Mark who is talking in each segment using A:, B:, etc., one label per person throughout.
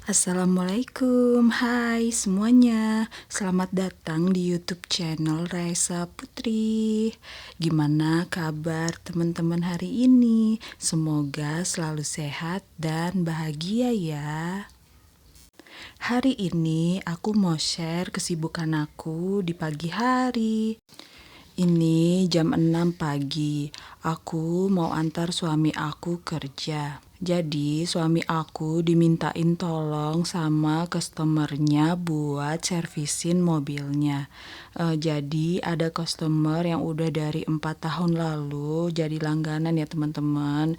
A: Assalamualaikum, hai semuanya. Selamat datang di YouTube channel Raisa Putri. Gimana kabar teman-teman hari ini? Semoga selalu sehat dan bahagia ya. Hari ini aku mau share kesibukan aku di pagi hari. Ini jam 6 pagi. Aku mau antar suami aku kerja. Jadi suami aku dimintain tolong sama customernya buat servisin mobilnya. Jadi ada customer yang udah dari 4 tahun lalu jadi langganan ya teman-teman.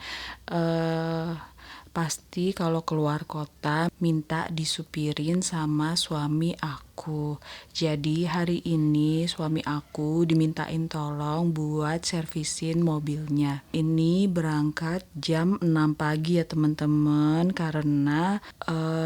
A: Pasti kalau keluar kota minta disupirin sama suami aku. Jadi hari ini suami aku dimintain tolong buat servisin mobilnya. Ini berangkat jam 6 pagi ya teman-teman, karena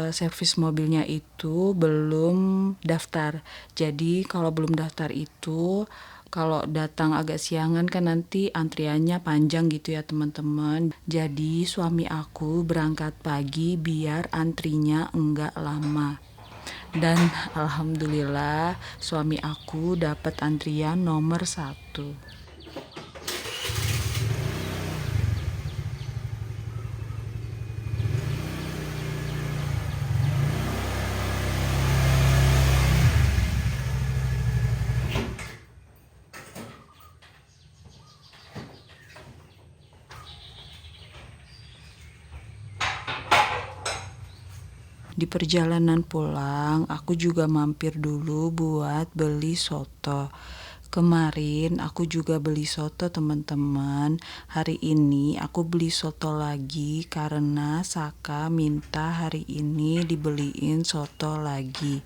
A: servis mobilnya itu belum daftar. Jadi kalau belum daftar itu, kalau datang agak siangan kan nanti antriannya panjang gitu ya teman-teman. Jadi suami aku berangkat pagi biar antrinya enggak lama. Dan alhamdulillah suami aku dapat antrian nomor 1. Di perjalanan pulang, aku juga mampir dulu buat beli soto. Kemarin aku juga beli soto teman-teman. Hari ini aku beli soto lagi karena Saka minta hari ini dibeliin soto lagi.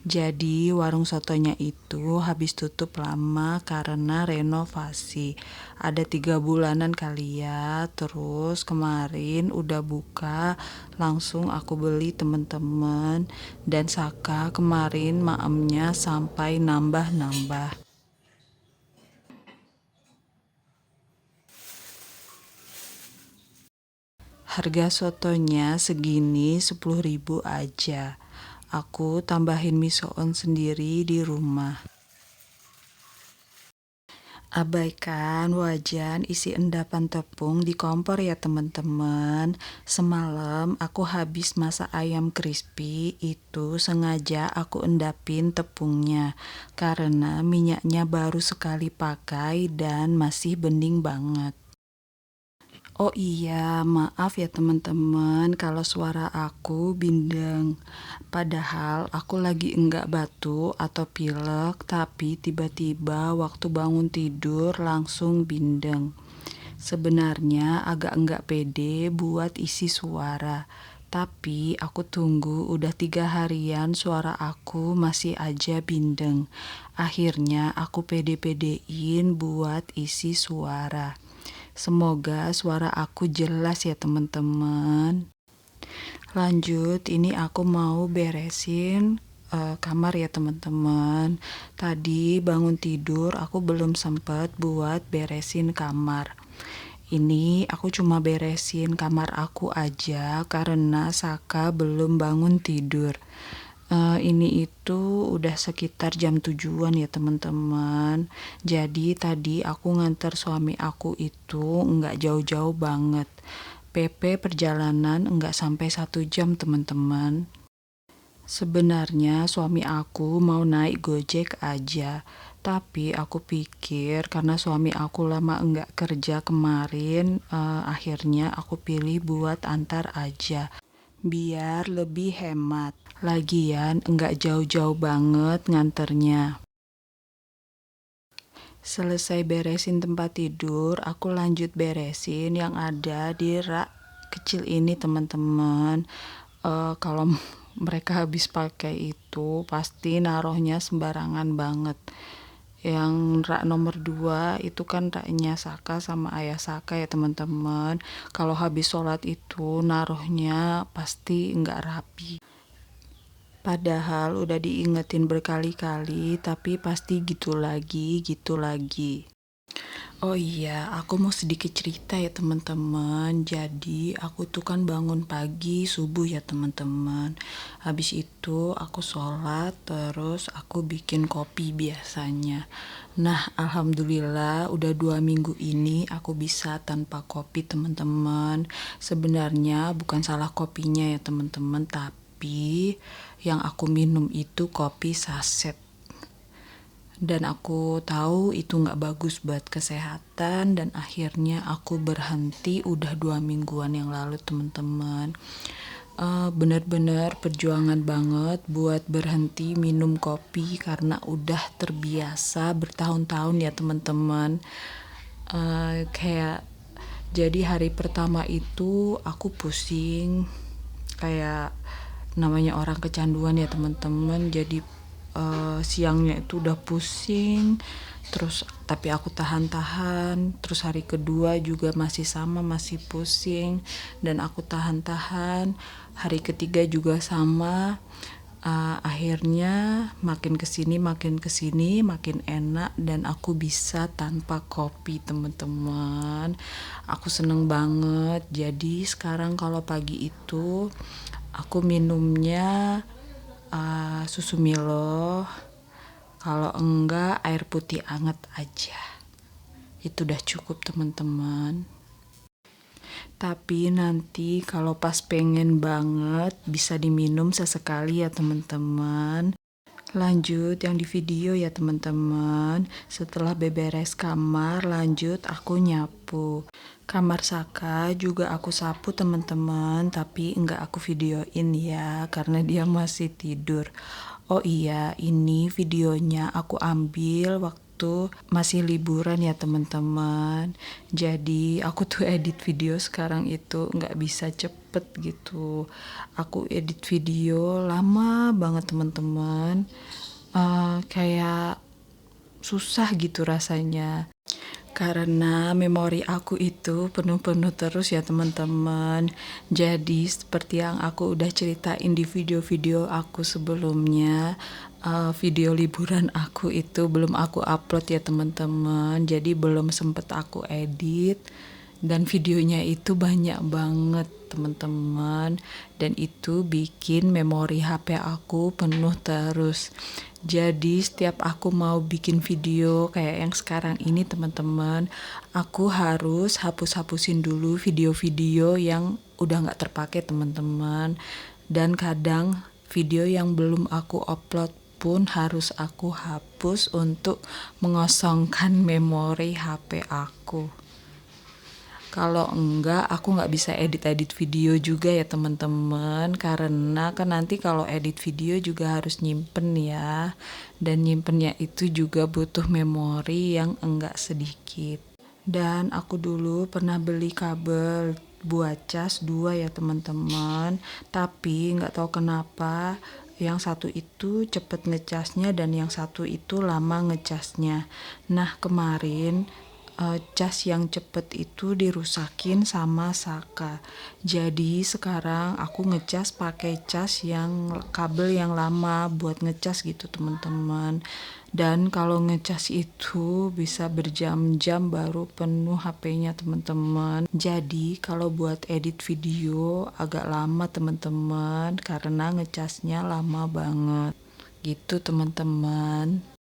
A: Jadi warung sotonya itu habis tutup lama karena renovasi. Ada 3 bulanan kali ya. Terus kemarin udah buka, langsung aku beli temen-temen. Dan Saka kemarin maemnya sampai nambah-nambah. Harga sotonya segini 10.000 aja. Aku tambahin mie soon sendiri di rumah. Abaikan wajan isi endapan tepung di kompor ya teman-teman. Semalam aku habis masak ayam crispy, itu sengaja aku endapin tepungnya karena minyaknya baru sekali pakai dan masih bening banget. Oh iya, maaf ya teman-teman kalau suara aku bindeng. Padahal aku lagi enggak batuk atau pilek, tapi tiba-tiba waktu bangun tidur langsung bindeng. Sebenarnya agak enggak pede buat isi suara, tapi aku tunggu udah 3 harian suara aku masih aja bindeng. Akhirnya aku pede-pedein buat isi suara. Semoga suara aku jelas ya teman-teman. Lanjut, ini aku mau beresin kamar ya teman-teman. Tadi bangun tidur aku belum sempat buat beresin kamar. Ini aku cuma beresin kamar aku aja karena Saka belum bangun tidur. Ini itu udah sekitar jam 7-an ya teman-teman. Jadi tadi aku nganter suami aku itu nggak jauh-jauh banget. PP perjalanan nggak sampai 1 jam teman-teman. Sebenarnya suami aku mau naik Gojek aja. Tapi aku pikir karena suami aku lama enggak kerja kemarin, akhirnya aku pilih buat antar aja. Biar lebih hemat. Lagian enggak jauh-jauh banget nganternya. Selesai beresin tempat tidur, aku lanjut beresin yang ada di rak kecil ini teman-teman. Kalau mereka habis pakai itu pasti naruhnya sembarangan banget. Yang rak nomor 2 itu kan raknya Saka sama ayah Saka ya teman-teman. Kalau habis sholat itu naruhnya pasti nggak rapi. Padahal udah diingetin berkali-kali, tapi pasti gitu lagi, gitu lagi. Oh iya, aku mau sedikit cerita ya teman-teman. Jadi aku tuh kan bangun pagi subuh ya teman-teman. Habis itu aku sholat, terus aku bikin kopi biasanya. Nah, alhamdulillah udah 2 minggu ini aku bisa tanpa kopi teman-teman. Sebenarnya bukan salah kopinya ya teman-teman, tapi yang aku minum itu kopi saset. Dan aku tahu itu nggak bagus buat kesehatan, dan akhirnya aku berhenti udah 2 mingguan yang lalu teman-teman. Bener-bener perjuangan banget buat berhenti minum kopi karena udah terbiasa bertahun-tahun ya teman-teman. Kayak jadi hari pertama itu aku pusing, kayak namanya orang kecanduan ya teman-teman. Jadi siangnya itu udah pusing, terus tapi aku tahan-tahan. Terus hari kedua juga masih sama, masih pusing, dan aku tahan-tahan. Hari ketiga juga sama. Akhirnya makin kesini makin enak, dan aku bisa tanpa kopi teman-teman. Aku seneng banget. Jadi sekarang kalau pagi itu aku minumnya susu Milo, kalau enggak air putih anget aja. Itu udah cukup teman-teman. Tapi nanti kalau pas pengen banget bisa diminum sesekali ya teman-teman. Lanjut yang di video ya teman-teman. Setelah beberes kamar, lanjut aku nyapu. Kamar Saka juga aku sapu teman-teman, tapi enggak aku videoin ya karena dia masih tidur. Oh iya, ini videonya aku ambil waktu masih liburan ya teman-teman. Jadi aku tuh edit video sekarang itu nggak bisa cepet gitu. Aku edit video lama banget teman-teman. Kayak susah gitu rasanya. Karena memori aku itu penuh-penuh terus ya teman-teman. Jadi seperti yang aku udah ceritain di video-video aku sebelumnya, video liburan aku itu belum aku upload ya teman-teman. Jadi belum sempet aku edit, dan videonya itu banyak banget teman-teman, dan itu bikin memori HP aku penuh terus. Jadi setiap aku mau bikin video kayak yang sekarang ini teman-teman, aku harus hapus-hapusin dulu video-video yang udah nggak terpakai teman-teman. Dan kadang video yang belum aku upload pun harus aku hapus untuk mengosongkan memori HP aku. Kalau enggak, aku nggak bisa edit-edit video juga ya teman-teman, karena kan nanti kalau edit video juga harus nyimpen ya, dan nyimpennya itu juga butuh memori yang enggak sedikit. Dan aku dulu pernah beli kabel buat cas 2 ya teman-teman, tapi nggak tahu kenapa yang satu itu cepet ngecasnya dan yang satu itu lama ngecasnya. Nah kemarin cas yang cepet itu dirusakin sama Saka. Jadi sekarang aku ngecas pakai cas yang kabel yang lama buat ngecas gitu teman-teman. Dan kalau ngecas itu bisa berjam-jam baru penuh HP-nya teman-teman. Jadi kalau buat edit video agak lama teman-teman karena ngecasnya lama banget. Gitu teman-teman.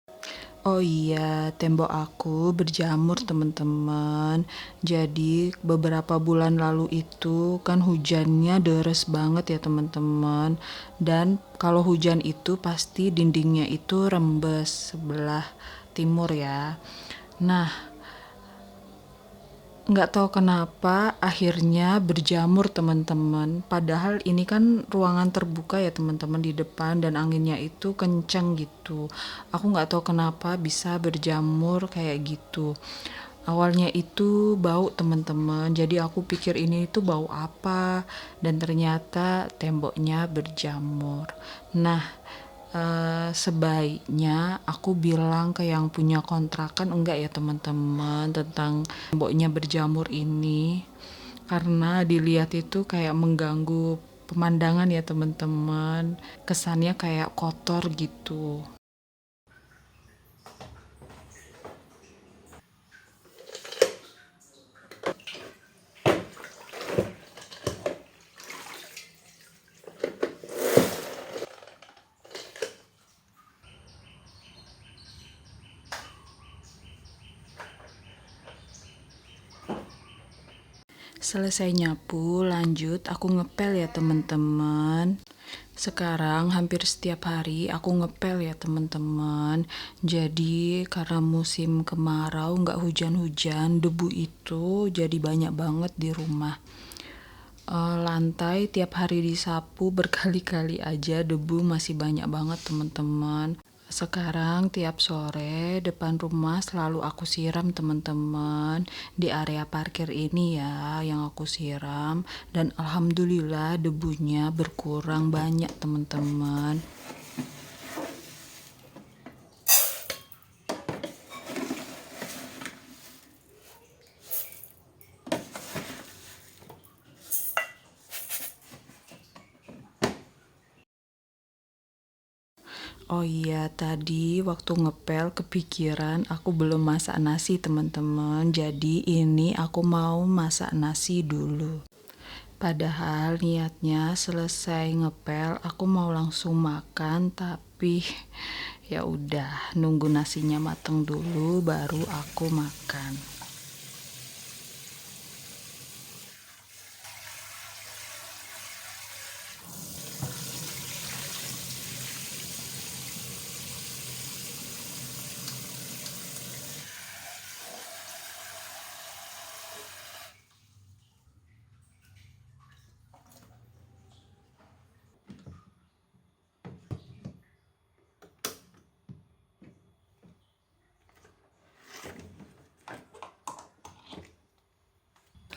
A: Oh iya, tembok aku berjamur teman-teman. Jadi beberapa bulan lalu itu kan hujannya deres banget ya teman-teman. Dan kalau hujan itu pasti dindingnya itu rembes sebelah timur ya. Nah, nggak tahu kenapa akhirnya berjamur teman-teman. Padahal ini kan ruangan terbuka ya teman-teman di depan, dan anginnya itu kenceng gitu. Aku nggak tahu kenapa bisa berjamur kayak gitu. Awalnya itu bau teman-teman. Jadi aku pikir ini itu bau apa, dan ternyata temboknya berjamur. Nah, sebaiknya aku bilang ke yang punya kontrakan enggak ya teman-teman tentang temboknya berjamur ini, karena dilihat itu kayak mengganggu pemandangan ya teman-teman, kesannya kayak kotor gitu. Selesai nyapu, lanjut aku ngepel ya teman-teman. Sekarang hampir setiap hari aku ngepel ya teman-teman. Jadi karena musim kemarau nggak hujan-hujan, debu itu jadi banyak banget di rumah. Lantai tiap hari disapu berkali-kali aja, debu masih banyak banget teman-teman. Sekarang tiap sore depan rumah selalu aku siram teman-teman, di area parkir ini ya yang aku siram, dan alhamdulillah debunya berkurang banyak teman-teman. Oh iya, tadi waktu ngepel kepikiran aku belum masak nasi teman-teman. Jadi ini aku mau masak nasi dulu. Padahal niatnya selesai ngepel aku mau langsung makan, tapi ya udah nunggu nasinya mateng dulu baru aku makan.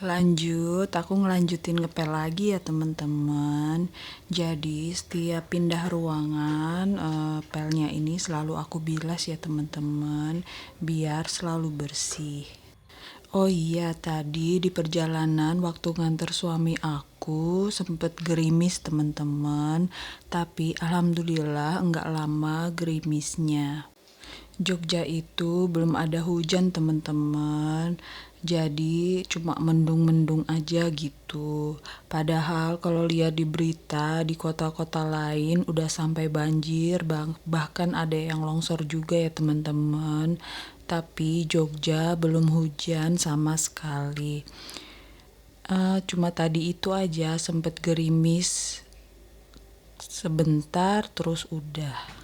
A: Lanjut, aku ngelanjutin ngepel lagi ya teman-teman. Jadi setiap pindah ruangan, pelnya ini selalu aku bilas ya teman-teman, biar selalu bersih. Oh iya, tadi di perjalanan waktu nganter suami aku sempet gerimis teman-teman, tapi alhamdulillah enggak lama gerimisnya. Jogja itu belum ada hujan teman-teman, jadi cuma mendung-mendung aja gitu. Padahal kalau lihat di berita di kota-kota lain udah sampai banjir, bahkan ada yang longsor juga ya teman-teman. Tapi Jogja belum hujan sama sekali. Cuma tadi itu aja sempet gerimis sebentar terus udah.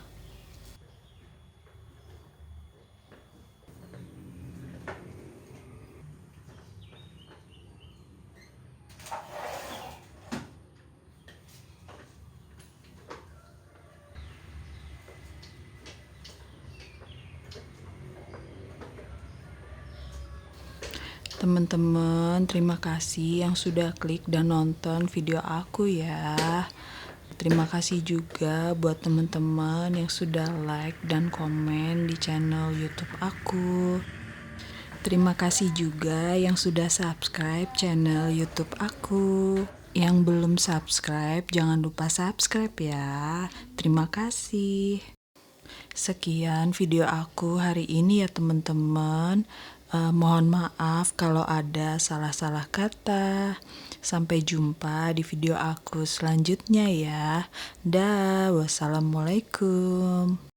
A: Teman-teman, terima kasih yang sudah klik dan nonton video aku ya. Terima kasih juga buat teman-teman yang sudah like dan komen di channel YouTube aku. Terima kasih juga yang sudah subscribe channel YouTube aku. Yang belum subscribe, jangan lupa subscribe ya. Terima kasih. Sekian video aku hari ini ya teman-teman. Mohon maaf kalau ada salah-salah kata. Sampai jumpa di video aku selanjutnya ya. Dah, wassalamualaikum.